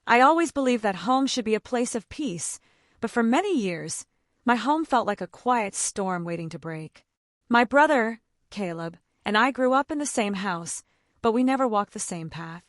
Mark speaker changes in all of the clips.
Speaker 1: I always believed that home should be a place of peace, but for many years, my home felt like a quiet storm waiting to break. My brother, Caleb, and I grew up in the same house, but we never walked the same path.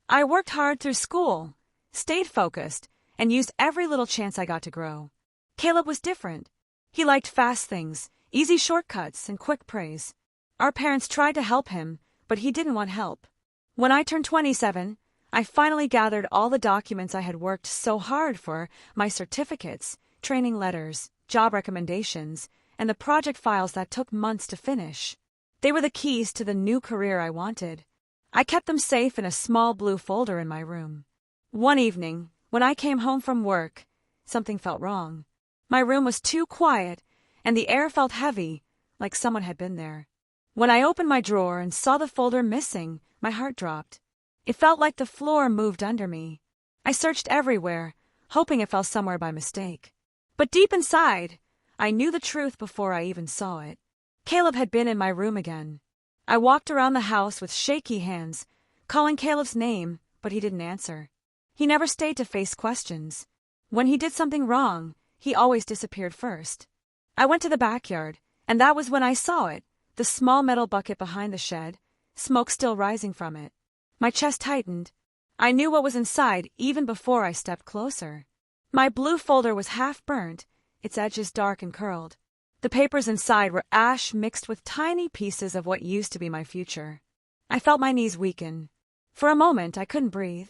Speaker 1: I worked hard through school, stayed focused, and used every little chance I got to grow. Caleb was different. He liked fast things, easy shortcuts, and quick praise. Our parents tried to help him, but he didn't want help. When I turned 27, I finally gathered all the documents I had worked so hard for, my certificates, training letters, job recommendations, and the project files that took months to finish. They were the keys to the new career I wanted. I kept them safe in a small blue folder in my room. One evening, when I came home from work, something felt wrong. My room was too quiet, and the air felt heavy, like someone had been there. When I opened my drawer and saw the folder missing, my heart dropped. It felt like the floor moved under me. I searched everywhere, hoping it fell somewhere by mistake. But deep inside, I knew the truth before I even saw it. Caleb had been in my room again. I walked around the house with shaky hands, calling Caleb's name, but he didn't answer. He never stayed to face questions. When he did something wrong, he always disappeared first. I went to the backyard, and that was when I saw it, the small metal bucket behind the shed, smoke still rising from it. My chest tightened. I knew what was inside even before I stepped closer. My blue folder was half burnt, its edges dark and curled. The papers inside were ash mixed with tiny pieces of what used to be my future. I felt my knees weaken. For a moment, I couldn't breathe.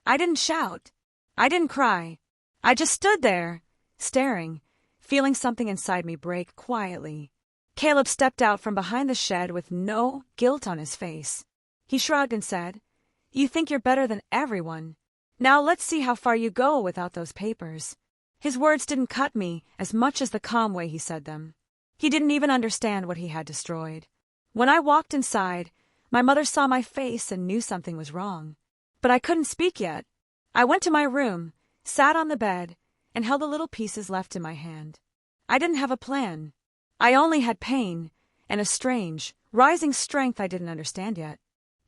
Speaker 1: I didn't shout. I didn't cry. I just stood there, staring, feeling something inside me break quietly. Caleb stepped out from behind the shed with no guilt on his face. He shrugged and said, "You think you're better than everyone. Now let's see how far you go without those papers." His words didn't cut me as much as the calm way he said them. He didn't even understand what he had destroyed. When I walked inside, my mother saw my face and knew something was wrong. But I couldn't speak yet. I went to my room, sat on the bed, and held the little pieces left in my hand. I didn't have a plan. I only had pain and a strange, rising strength I didn't understand yet.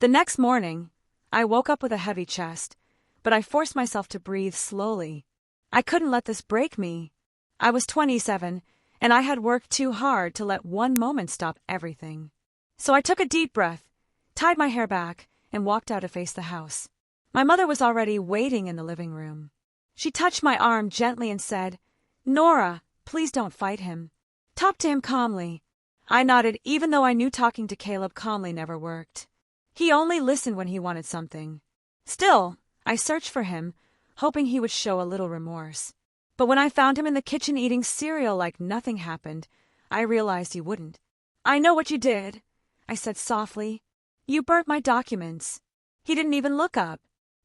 Speaker 1: The next morning, I woke up with a heavy chest, but I forced myself to breathe slowly. I couldn't let this break me. I was 27, and I had worked too hard to let one moment stop everything. So I took a deep breath, tied my hair back, and walked out to face the house. My mother was already waiting in the living room. She touched my arm gently and said, "Nora, please don't fight him. Talk to him calmly." I nodded, even though I knew talking to Caleb calmly never worked. He only listened when he wanted something. Still, I searched for him, hoping he would show a little remorse. But when I found him in the kitchen eating cereal like nothing happened, I realized he wouldn't. "I know what you did," I said softly. "You burnt my documents." He didn't even look up.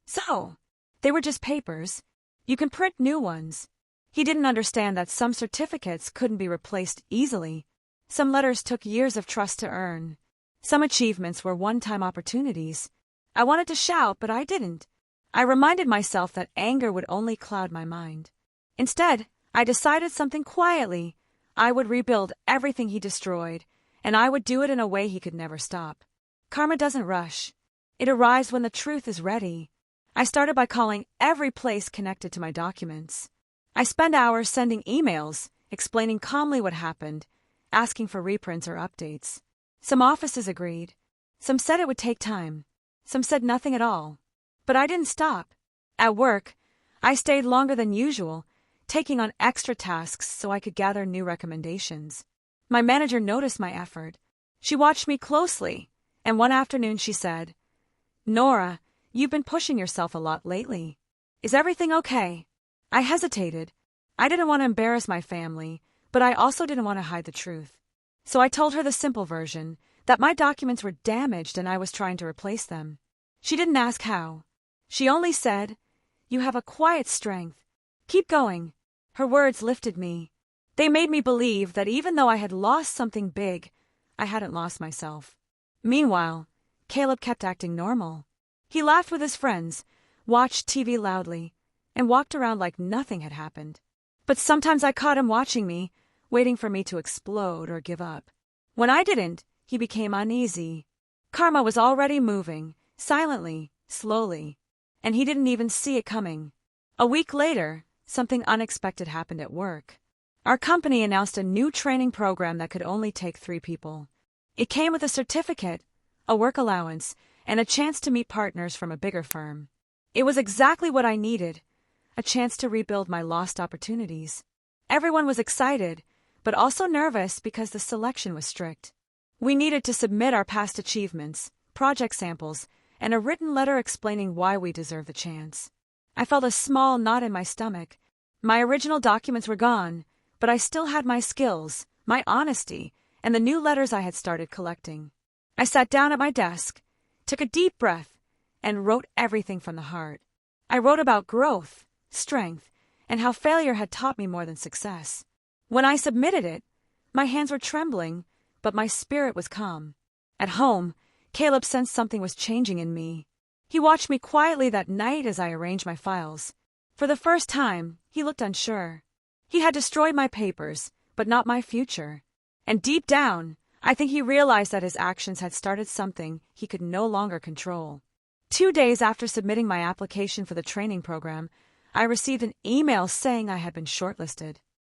Speaker 1: "So, they were just papers. You can print new ones." He didn't understand that some certificates couldn't be replaced easily. Some letters took years of trust to earn. Some achievements were one-time opportunities. I wanted to shout, but I didn't. I reminded myself that anger would only cloud my mind. Instead, I decided something quietly. I would rebuild everything he destroyed, and I would do it in a way he could never stop. Karma doesn't rush. It arrives when the truth is ready. I started by calling every place connected to my documents. I spent hours sending emails, explaining calmly what happened, asking for reprints or updates. Some offices agreed. Some said it would take time. Some said nothing at all. But I didn't stop. At work, I stayed longer than usual, taking on extra tasks so I could gather new recommendations. My manager noticed my effort. She watched me closely, and one afternoon she said, "Nora, you've been pushing yourself a lot lately. Is everything okay?" I hesitated. I didn't want to embarrass my family, but I also didn't want to hide the truth. So I told her the simple version, that my documents were damaged and I was trying to replace them. She didn't ask how. She only said, "You have a quiet strength. Keep going." Her words lifted me. They made me believe that even though I had lost something big, I hadn't lost myself. Meanwhile, Caleb kept acting normal. He laughed with his friends, watched TV loudly, and walked around like nothing had happened. But sometimes I caught him watching me, waiting for me to explode or give up. When I didn't, he became uneasy. Karma was already moving, silently, slowly, and he didn't even see it coming. A week later, something unexpected happened at work. Our company announced a new training program that could only take 3 people. It came with a certificate, a work allowance, and a chance to meet partners from a bigger firm. It was exactly what I needed, a chance to rebuild my lost opportunities. Everyone was excited, but also nervous because the selection was strict. We needed to submit our past achievements, project samples, and a written letter explaining why we deserved the chance. I felt a small knot in my stomach. My original documents were gone, but I still had my skills, my honesty, and the new letters I had started collecting. I sat down at my desk, took a deep breath, and wrote everything from the heart. I wrote about growth, strength, and how failure had taught me more than success. When I submitted it, my hands were trembling, but my spirit was calm. At home, Caleb sensed something was changing in me. He watched me quietly that night as I arranged my files. For the first time, he looked unsure. He had destroyed my papers, but not my future. And deep down, I think he realized that his actions had started something he could no longer control. 2 days after submitting my application for the training program, I received an email saying I had been shortlisted.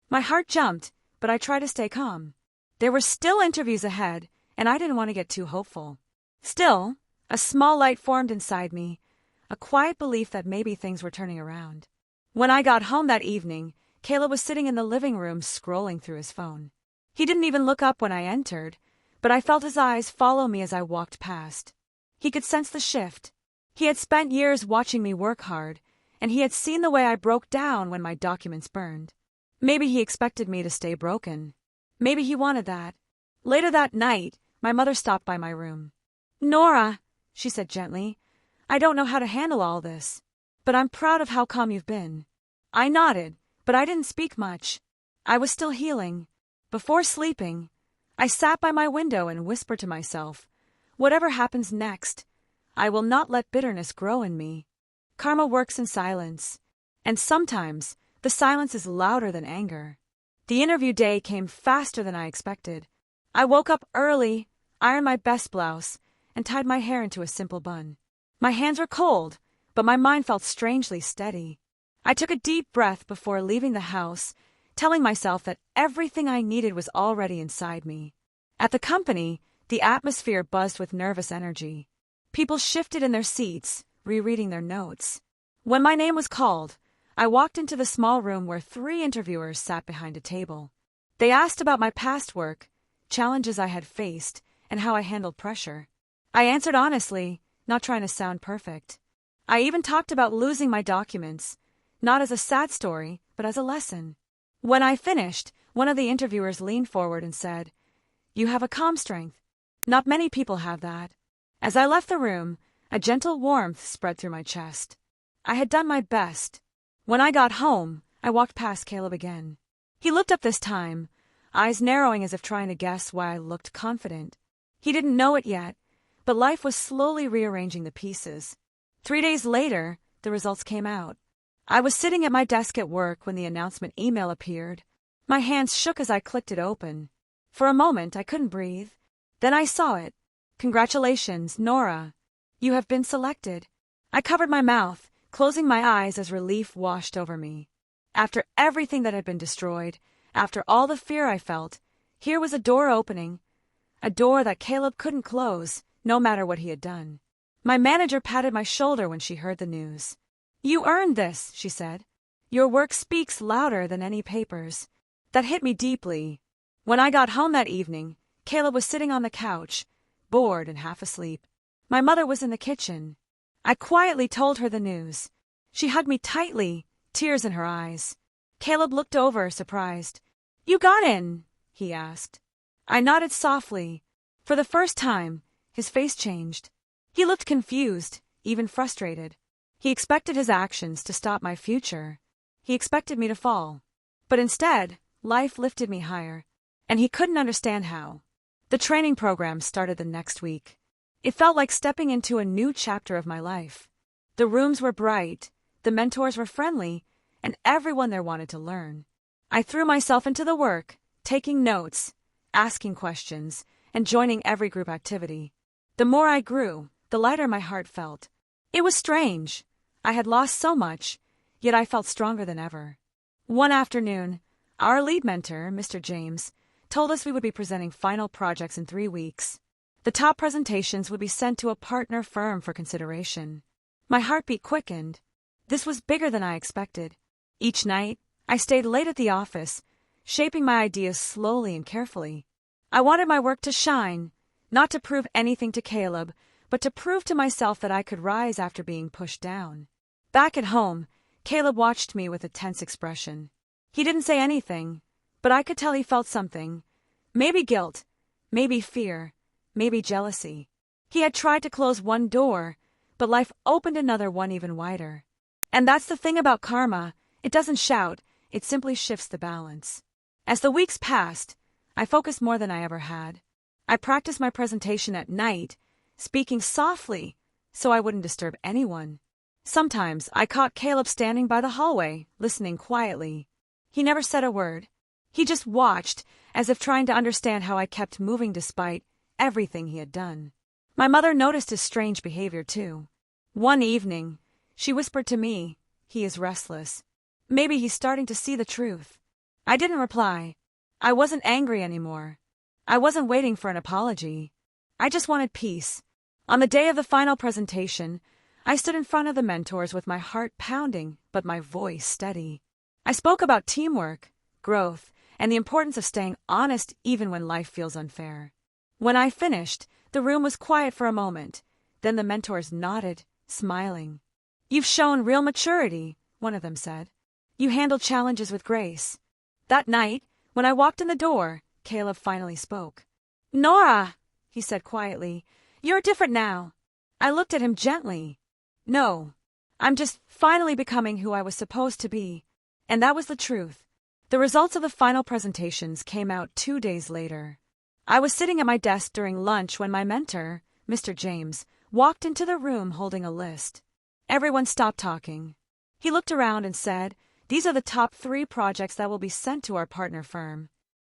Speaker 1: My heart jumped, but I tried to stay calm. There were still interviews ahead, and I didn't want to get too hopeful. Still, a small light formed inside me, a quiet belief that maybe things were turning around. When I got home that evening, Caleb was sitting in the living room scrolling through his phone. He didn't even look up when I entered, but I felt his eyes follow me as I walked past. He could sense the shift. He had spent years watching me work hard, and he had seen the way I broke down when my documents burned. Maybe he expected me to stay broken. Maybe he wanted that. Later that night, my mother stopped by my room. "Nora," she said gently, "I don't know how to handle all this, but I'm proud of how calm you've been." I nodded, but I didn't speak much. I was still healing. Before sleeping, I sat by my window and whispered to myself, "Whatever happens next, I will not let bitterness grow in me." Karma works in silence, and sometimes the silence is louder than anger. The interview day came faster than I expected. I woke up early, ironed my best blouse, and tied my hair into a simple bun. My hands were cold, but my mind felt strangely steady. I took a deep breath before leaving the house, telling myself that everything I needed was already inside me. At the company, the atmosphere buzzed with nervous energy. People shifted in their seats, rereading their notes. When my name was called, I walked into the small room where 3 interviewers sat behind a table. They asked about my past work, challenges I had faced, and how I handled pressure. I answered honestly, not trying to sound perfect. I even talked about losing my documents, not as a sad story, but as a lesson. When I finished, one of the interviewers leaned forward and said, "You have a calm strength. Not many people have that." As I left the room, a gentle warmth spread through my chest. I had done my best. When I got home, I walked past Caleb again. He looked up this time, eyes narrowing as if trying to guess why I looked confident. He didn't know it yet, but life was slowly rearranging the pieces. 3 days later, the results came out. I was sitting at my desk at work when the announcement email appeared. My hands shook as I clicked it open. For a moment, I couldn't breathe. Then I saw it. "Congratulations, Nora. You have been selected." I covered my mouth, closing my eyes as relief washed over me. After everything that had been destroyed, after all the fear I felt, here was a door opening, a door that Caleb couldn't close, no matter what he had done. My manager patted my shoulder when she heard the news. "You earned this," she said. "Your work speaks louder than any papers." That hit me deeply. When I got home that evening, Caleb was sitting on the couch, bored and half asleep. My mother was in the kitchen. I quietly told her the news. She hugged me tightly, tears in her eyes. Caleb looked over, surprised. "You got in?" he asked. I nodded softly. For the first time, his face changed. He looked confused, even frustrated. He expected his actions to stop my future. He expected me to fall. But instead, life lifted me higher, and he couldn't understand how. The training program started the next week. It felt like stepping into a new chapter of my life. The rooms were bright, the mentors were friendly, and everyone there wanted to learn. I threw myself into the work, taking notes, asking questions, and joining every group activity. The more I grew, the lighter my heart felt. It was strange. I had lost so much, yet I felt stronger than ever. One afternoon, our lead mentor, Mr. James, told us we would be presenting final projects in 3 weeks. The top presentations would be sent to a partner firm for consideration. My heartbeat quickened. This was bigger than I expected. Each night, I stayed late at the office, shaping my ideas slowly and carefully. I wanted my work to shine, not to prove anything to Caleb, but to prove to myself that I could rise after being pushed down. Back at home, Caleb watched me with a tense expression. He didn't say anything, but I could tell he felt something. Maybe guilt, maybe fear, maybe jealousy. He had tried to close one door, but life opened another one even wider. And that's the thing about karma. It doesn't shout, it simply shifts the balance. As the weeks passed, I focused more than I ever had. I practiced my presentation at night, speaking softly so I wouldn't disturb anyone. Sometimes I caught Caleb standing by the hallway, listening quietly. He never said a word. He just watched, as if trying to understand how I kept moving despite everything he had done. My mother noticed his strange behavior too. One evening, she whispered to me, "He is restless. Maybe he's starting to see the truth." I didn't reply. I wasn't angry anymore. I wasn't waiting for an apology. I just wanted peace. On the day of the final presentation, I stood in front of the mentors with my heart pounding, but my voice steady. I spoke about teamwork, growth, and the importance of staying honest even when life feels unfair. When I finished, the room was quiet for a moment. Then the mentors nodded, smiling. "You've shown real maturity," one of them said. "You handled challenges with grace." That night, when I walked in the door, Caleb finally spoke. "Nora," he said quietly, "you're different now." I looked at him gently. "No, I'm just finally becoming who I was supposed to be." And that was the truth. The results of the final presentations came out 2 days later. I was sitting at my desk during lunch when my mentor, Mr. James, walked into the room holding a list. Everyone stopped talking. He looked around and said, "These are the top 3 projects that will be sent to our partner firm."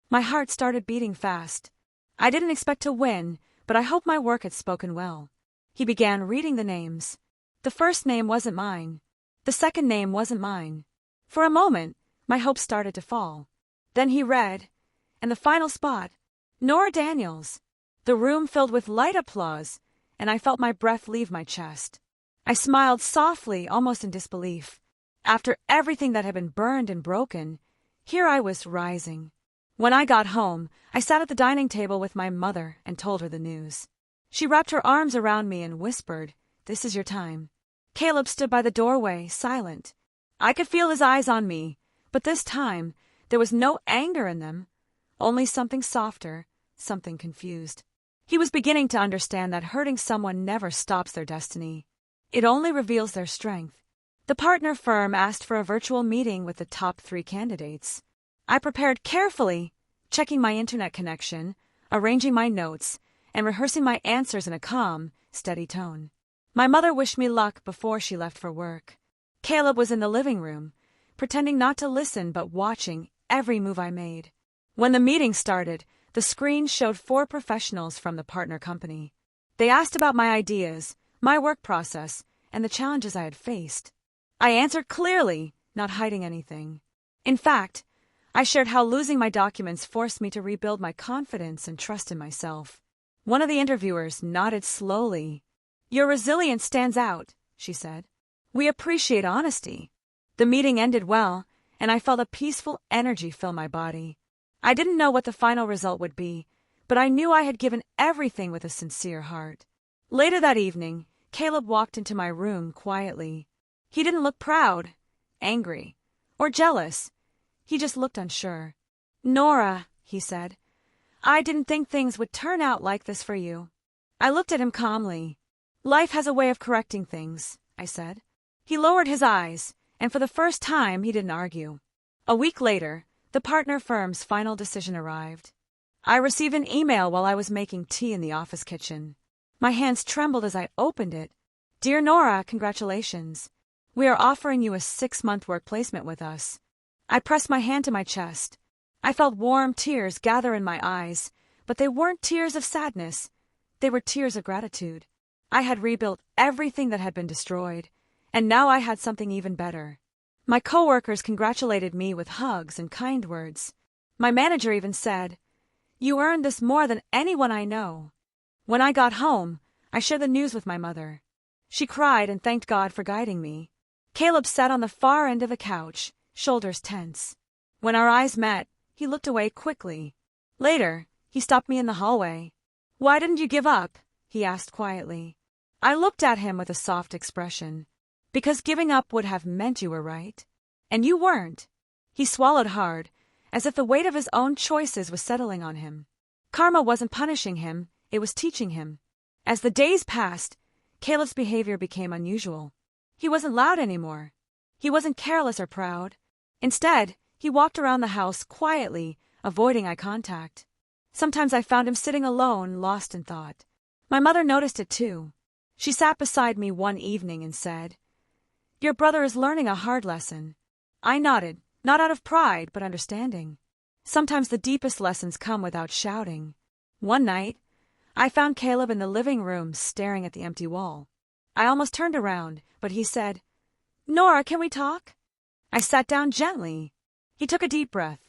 Speaker 1: My heart started beating fast. I didn't expect to win, but I hoped my work had spoken well. He began reading the names. The first name wasn't mine. The second name wasn't mine. For a moment, my hopes started to fall. Then he read, and the final spot, Nora Daniels. The room filled with light applause, and I felt my breath leave my chest. I smiled softly, almost in disbelief. After everything that had been burned and broken, here I was rising. When I got home, I sat at the dining table with my mother and told her the news. She wrapped her arms around me and whispered, "This is your time." Caleb stood by the doorway, silent. I could feel his eyes on me, but this time there was no anger in them, only something softer, something confused. He was beginning to understand that hurting someone never stops their destiny. It only reveals their strength. The partner firm asked for a virtual meeting with the top 3 candidates. I prepared carefully, checking my internet connection, arranging my notes, and rehearsing my answers in a calm, steady tone. My mother wished me luck before she left for work. Caleb was in the living room, pretending not to listen but watching every move I made. When the meeting started, the screen showed 4 professionals from the partner company. They asked about my ideas, my work process, and the challenges I had faced. I answered clearly, not hiding anything. In fact, I shared how losing my documents forced me to rebuild my confidence and trust in myself. One of the interviewers nodded slowly. "Your resilience stands out," she said. "We appreciate honesty." The meeting ended well, and I felt a peaceful energy fill my body. I didn't know what the final result would be, but I knew I had given everything with a sincere heart. Later that evening, Caleb walked into my room quietly. He didn't look proud, angry, or jealous. He just looked unsure. "Nora," he said, "I didn't think things would turn out like this for you." I looked at him calmly. "Life has a way of correcting things," I said. He lowered his eyes, and for the first time he didn't argue. A week later, the partner firm's final decision arrived. I received an email while I was making tea in the office kitchen. My hands trembled as I opened it. "Dear Nora, congratulations. We are offering you a 6-month work placement with us." I pressed my hand to my chest. I felt warm tears gather in my eyes, but they weren't tears of sadness. They were tears of gratitude. I had rebuilt everything that had been destroyed, and now I had something even better. My coworkers congratulated me with hugs and kind words. My manager even said, "You earned this more than anyone I know." When I got home, I shared the news with my mother. She cried and thanked God for guiding me. Caleb sat on the far end of a couch, shoulders tense. When our eyes met, he looked away quickly. Later, he stopped me in the hallway. "Why didn't you give up?" he asked quietly. I looked at him with a soft expression. "Because giving up would have meant you were right. And you weren't." He swallowed hard, as if the weight of his own choices was settling on him. Karma wasn't punishing him, it was teaching him. As the days passed, Caleb's behavior became unusual. He wasn't loud anymore. He wasn't careless or proud. Instead, he walked around the house quietly, avoiding eye contact. Sometimes I found him sitting alone, lost in thought. My mother noticed it too. She sat beside me one evening and said, "Your brother is learning a hard lesson." I nodded, not out of pride, but understanding. Sometimes the deepest lessons come without shouting. One night, I found Caleb in the living room staring at the empty wall. I almost turned around, but he said, "Nora, can we talk?" I sat down gently. He took a deep breath.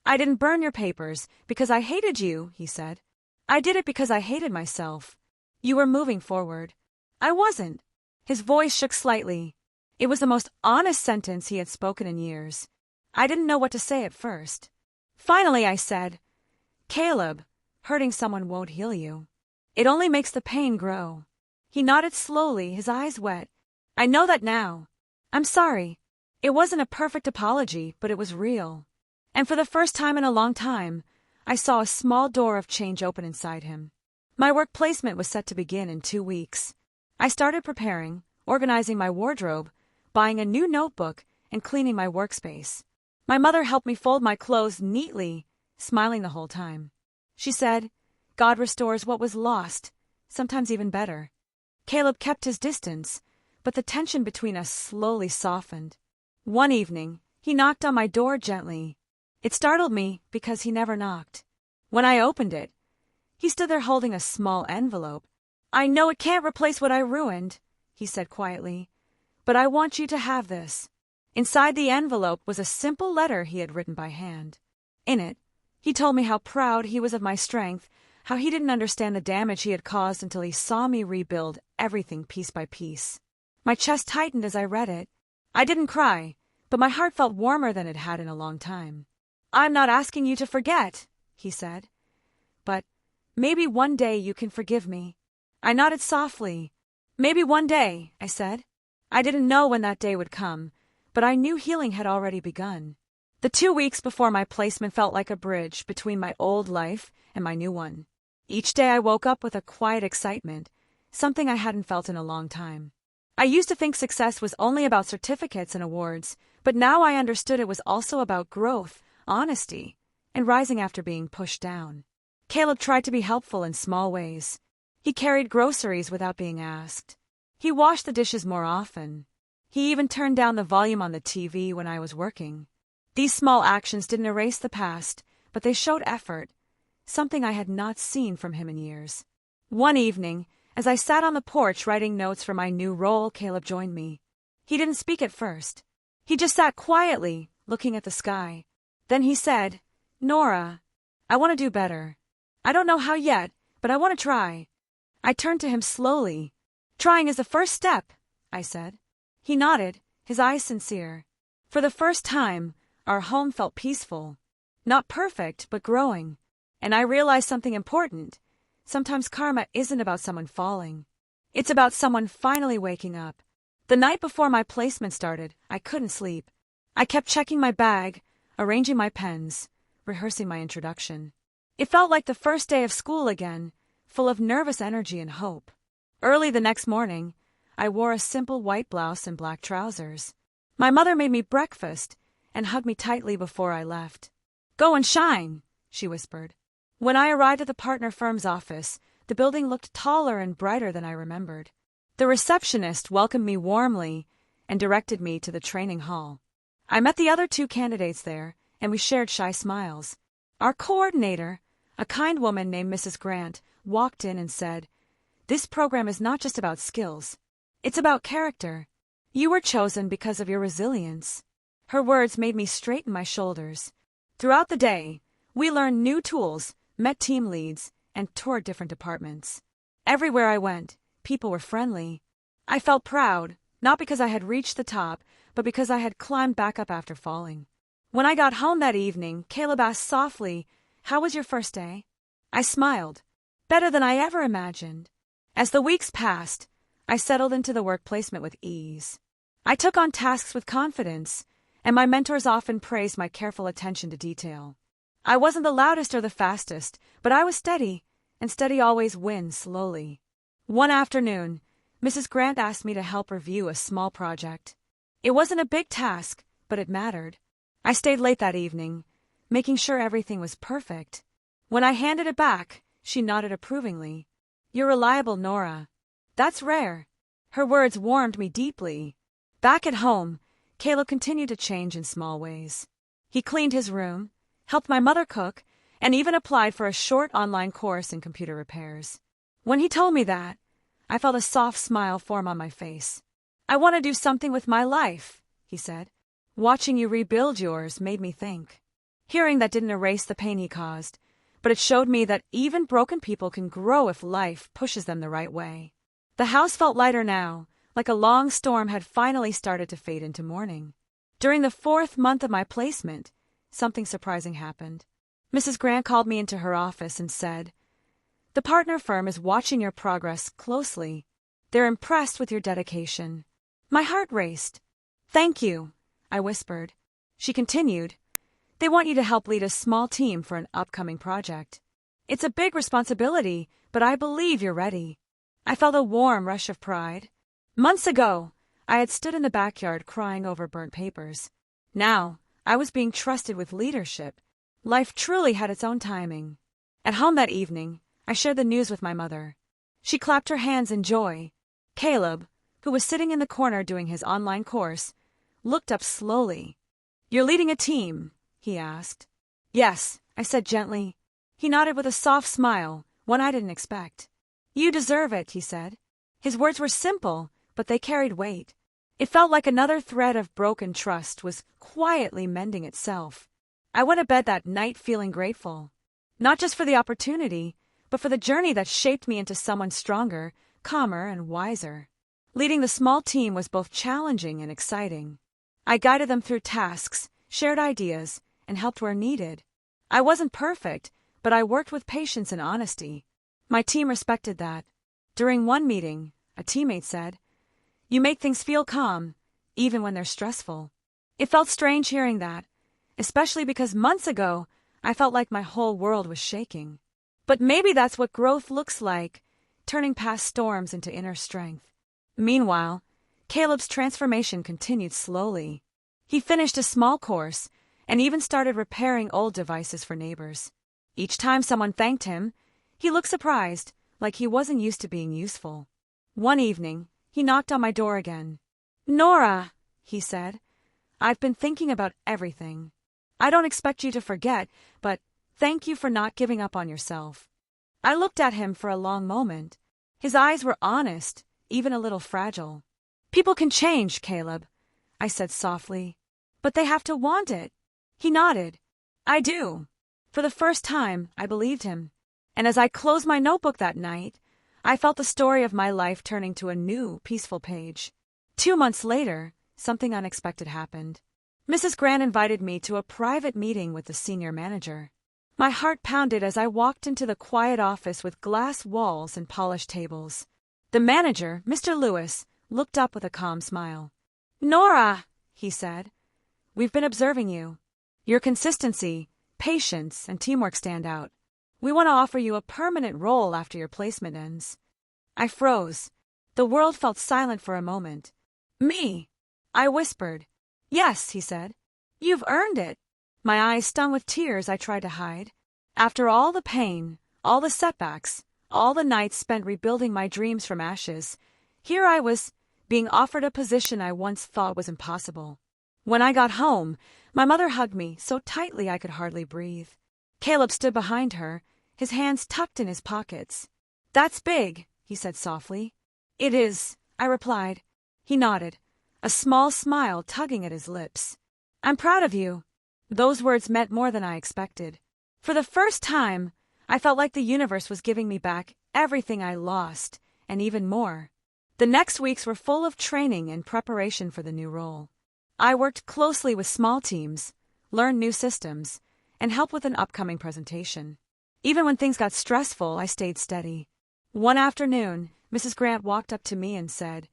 Speaker 1: "I didn't burn your papers because I hated you," he said. "I did it because I hated myself. You were moving forward. I wasn't." His voice shook slightly. It was the most honest sentence he had spoken in years. I didn't know what to say at first. Finally, I said, "Caleb, hurting someone won't heal you. It only makes the pain grow." He nodded slowly, his eyes wet. "I know that now. I'm sorry. It wasn't a perfect apology, but it was real." And for the first time in a long time, I saw a small door of change open inside him. My work placement was set to begin in 2 weeks. I started preparing, organizing my wardrobe, buying a new notebook, and cleaning my workspace. My mother helped me fold my clothes neatly, smiling the whole time. She said, "God restores what was lost, sometimes even better." Caleb kept his distance, but the tension between us slowly softened. One evening, he knocked on my door gently. It startled me because he never knocked. When I opened it, he stood there holding a small envelope. "I know it can't replace what I ruined," he said quietly, "but I want you to have this." Inside the envelope was a simple letter he had written by hand. In it, he told me how proud he was of my strength, how he didn't understand the damage he had caused until he saw me rebuild everything piece by piece. My chest tightened as I read it. I didn't cry, but my heart felt warmer than it had in a long time. "I'm not asking you to forget," he said, "but maybe one day you can forgive me." I nodded softly. "Maybe one day," I said. I didn't know when that day would come, but I knew healing had already begun. The 2 weeks before my placement felt like a bridge between my old life and my new one. Each day I woke up with a quiet excitement, something I hadn't felt in a long time. I used to think success was only about certificates and awards, but now I understood it was also about growth, honesty, and rising after being pushed down. Caleb tried to be helpful in small ways. He carried groceries without being asked. He washed the dishes more often. He even turned down the volume on the TV when I was working. These small actions didn't erase the past, but they showed effort, something I had not seen from him in years. One evening, as I sat on the porch writing notes for my new role, Caleb joined me. He didn't speak at first. He just sat quietly, looking at the sky. Then he said, "Nora, I want to do better. I don't know how yet, but I want to try." I turned to him slowly. "Trying is the first step," I said. He nodded, his eyes sincere. For the first time, our home felt peaceful. Not perfect, but growing. And I realized something important. Sometimes karma isn't about someone falling. It's about someone finally waking up. The night before my placement started, I couldn't sleep. I kept checking my bag, arranging my pens, rehearsing my introduction. It felt like the first day of school again, full of nervous energy and hope. Early the next morning, I wore a simple white blouse and black trousers. My mother made me breakfast and hugged me tightly before I left. "Go and shine," she whispered. When I arrived at the partner firm's office, the building looked taller and brighter than I remembered. The receptionist welcomed me warmly and directed me to the training hall. I met the other 2 candidates there, and we shared shy smiles. Our coordinator, a kind woman named Mrs. Grant, walked in and said, "This program is not just about skills. It's about character. You were chosen because of your resilience." Her words made me straighten my shoulders. Throughout the day, we learned new tools, met team leads, and toured different departments. Everywhere I went, people were friendly. I felt proud, not because I had reached the top, but because I had climbed back up after falling. When I got home that evening, Caleb asked softly, "How was your first day?" I smiled. Better than I ever imagined. As the weeks passed, I settled into the work placement with ease. I took on tasks with confidence, and my mentors often praised my careful attention to detail. I wasn't the loudest or the fastest, but I was steady, and steady always wins slowly. One afternoon, Mrs. Grant asked me to help review a small project. It wasn't a big task, but it mattered. I stayed late that evening, making sure everything was perfect. When I handed it back, she nodded approvingly. "You're reliable, Nora." That's rare. Her words warmed me deeply. Back at home, Caleb continued to change in small ways. He cleaned his room, helped my mother cook, and even applied for a short online course in computer repairs. When he told me that, I felt a soft smile form on my face. "I want to do something with my life," he said. "Watching you rebuild yours made me think." Hearing that didn't erase the pain he caused, but it showed me that even broken people can grow if life pushes them the right way. The house felt lighter now, like a long storm had finally started to fade into morning. During the 4th month of my placement, something surprising happened. Mrs. Grant called me into her office and said, "The partner firm is watching your progress closely. They're impressed with your dedication." My heart raced. "Thank you," I whispered. She continued, "They want you to help lead a small team for an upcoming project. It's a big responsibility, but I believe you're ready." I felt a warm rush of pride. Months ago, I had stood in the backyard crying over burnt papers. Now, I was being trusted with leadership. Life truly had its own timing. At home that evening, I shared the news with my mother. She clapped her hands in joy. Caleb, who was sitting in the corner doing his online course, looked up slowly. "You're leading a team?" he asked. "Yes," I said gently. He nodded with a soft smile, one I didn't expect. "You deserve it," he said. His words were simple, but they carried weight. It felt like another thread of broken trust was quietly mending itself. I went to bed that night feeling grateful. Not just for the opportunity, but for the journey that shaped me into someone stronger, calmer, and wiser. Leading the small team was both challenging and exciting. I guided them through tasks, shared ideas, and helped where needed. I wasn't perfect, but I worked with patience and honesty. My team respected that. During one meeting, a teammate said, "You make things feel calm, even when they're stressful." It felt strange hearing that, especially because months ago, I felt like my whole world was shaking. But maybe that's what growth looks like, turning past storms into inner strength. Meanwhile, Caleb's transformation continued slowly. He finished a small course and even started repairing old devices for neighbors. Each time someone thanked him, he looked surprised, like he wasn't used to being useful. One evening, he knocked on my door again. "Nora," he said, "I've been thinking about everything. I don't expect you to forget, but thank you for not giving up on yourself." I looked at him for a long moment. His eyes were honest, even a little fragile. "People can change, Caleb," I said softly, "but they have to want it." He nodded. "I do." For the first time, I believed him. And as I closed my notebook that night, I felt the story of my life turning to a new, peaceful page. 2 months later, something unexpected happened. Mrs. Grant invited me to a private meeting with the senior manager. My heart pounded as I walked into the quiet office with glass walls and polished tables. The manager, Mr. Lewis, looked up with a calm smile. "Nora," he said, "we've been observing you. Your consistency, patience, and teamwork stand out. We want to offer you a permanent role after your placement ends." I froze. The world felt silent for a moment. "Me?" I whispered. "Yes," he said. "You've earned it." My eyes stung with tears I tried to hide. After all the pain, all the setbacks, all the nights spent rebuilding my dreams from ashes, here I was, being offered a position I once thought was impossible. When I got home, my mother hugged me so tightly I could hardly breathe. Caleb stood behind her, his hands tucked in his pockets. "That's big," he said softly. "It is," I replied. He nodded, a small smile tugging at his lips. I'm proud of you. Those words meant more than I expected. For the first time, I felt like the universe was giving me back everything I lost, and even more. The next weeks were full of training and preparation for the new role. I worked closely with small teams, learned new systems, and helped with an upcoming presentation. Even when things got stressful, I stayed steady. One afternoon, Mrs. Grant walked up to me and said,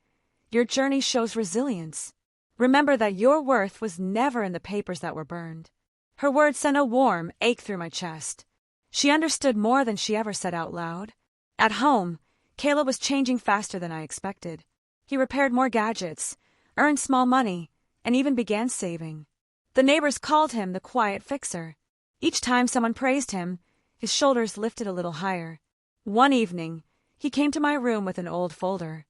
Speaker 1: "Your journey shows resilience. Remember that your worth was never in the papers that were burned." Her words sent a warm ache through my chest. She understood more than she ever said out loud. At home, Caleb was changing faster than I expected. He repaired more gadgets, earned small money, and even began saving. The neighbors called him the quiet fixer. Each time someone praised him, his shoulders lifted a little higher. One evening, he came to my room with an old folder.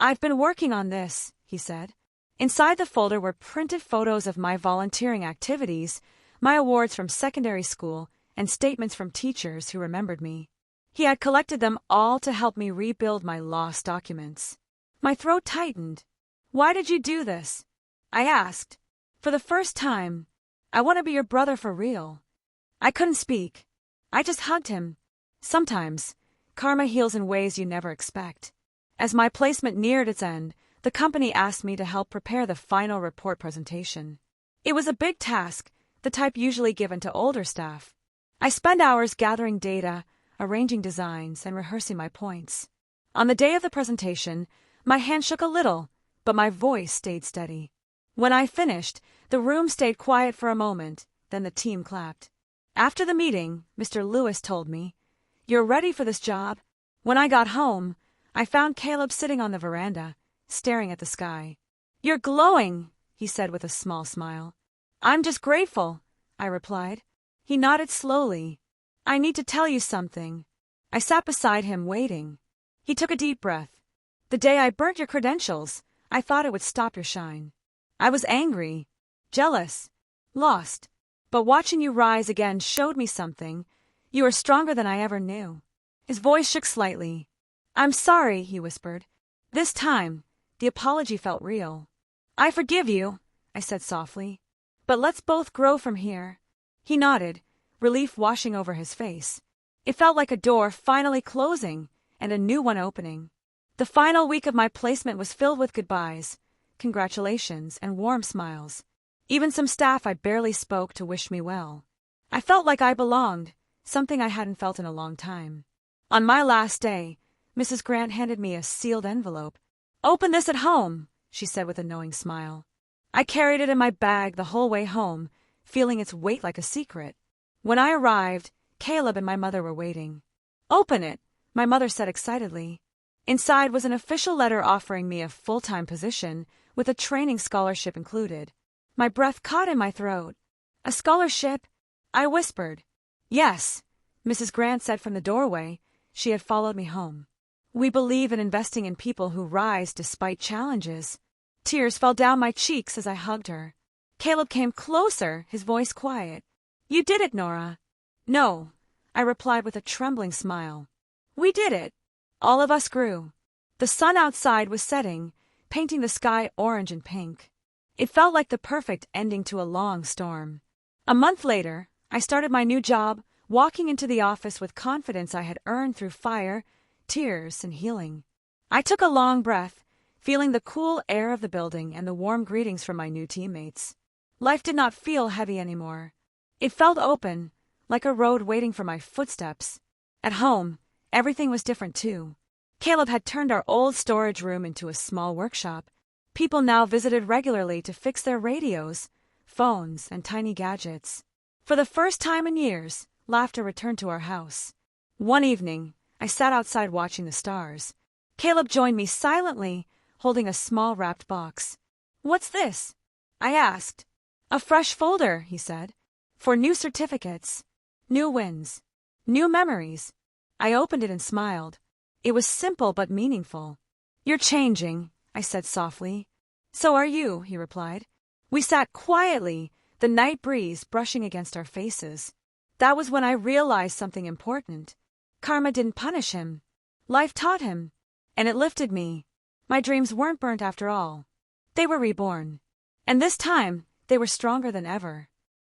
Speaker 1: "I've been working on this," he said. Inside the folder were printed photos of my volunteering activities, my awards from secondary school, and statements from teachers who remembered me. He had collected them all to help me rebuild my lost documents. My throat tightened. "Why did you do this?" I asked. For the first time, "I want to be your brother for real." I couldn't speak. I just hugged him. Sometimes, karma heals in ways you never expect. As my placement neared its end, the company asked me to help prepare the final report presentation. It was a big task, the type usually given to older staff. I spent hours gathering data, arranging designs, and rehearsing my points. On the day of the presentation, my hand shook a little, but my voice stayed steady. When I finished, the room stayed quiet for a moment, then the team clapped. After the meeting, Mr. Lewis told me, "You're ready for this job." When I got home, I found Caleb sitting on the veranda, staring at the sky. "You're glowing," he said with a small smile. "I'm just grateful," I replied. He nodded slowly. "I need to tell you something." I sat beside him, waiting. He took a deep breath. "The day I burnt your credentials, I thought it would stop your shine. I was angry, jealous, lost. But watching you rise again showed me something. You are stronger than I ever knew." His voice shook slightly. "I'm sorry," he whispered. This time, the apology felt real. "I forgive you," I said softly. "But let's both grow from here." He nodded, relief washing over his face. It felt like a door finally closing and a new one opening. The final week of my placement was filled with goodbyes, congratulations, and warm smiles. Even some staff I barely spoke to wish me well. I felt like I belonged, something I hadn't felt in a long time. On my last day, Mrs. Grant handed me a sealed envelope. "Open this at home," she said with a knowing smile. I carried it in my bag the whole way home, feeling its weight like a secret. When I arrived, Caleb and my mother were waiting. "Open it," my mother said excitedly. Inside was an official letter offering me a full-time position with a training scholarship included. My breath caught in my throat. "A scholarship?" I whispered. "Yes," Mrs. Grant said from the doorway. She had followed me home. "We believe in investing in people who rise despite challenges." Tears fell down my cheeks as I hugged her. Caleb came closer, his voice quiet. "You did it, Nora." "No," I replied with a trembling smile. "We did it." All of us grew. The sun outside was setting, painting the sky orange and pink. It felt like the perfect ending to a long storm. A month later, I started my new job, walking into the office with confidence I had earned through fire, tears, and healing. I took a long breath, feeling the cool air of the building and the warm greetings from my new teammates. Life did not feel heavy anymore. It felt open, like a road waiting for my footsteps. At home, everything was different too. Caleb had turned our old storage room into a small workshop. People now visited regularly to fix their radios, phones, and tiny gadgets. For the first time in years, laughter returned to our house. One evening, I sat outside watching the stars. Caleb joined me silently, holding a small wrapped box. "What's this?" I asked. "A fresh folder," he said, "for new certificates, new wins, new memories." I opened it and smiled. It was simple but meaningful. "You're changing," I said softly. "So are you," he replied. We sat quietly, the night breeze brushing against our faces. That was when I realized something important. Karma didn't punish him. Life taught him, and it lifted me. My dreams weren't burnt after all. They were reborn. And this time, They were stronger than ever.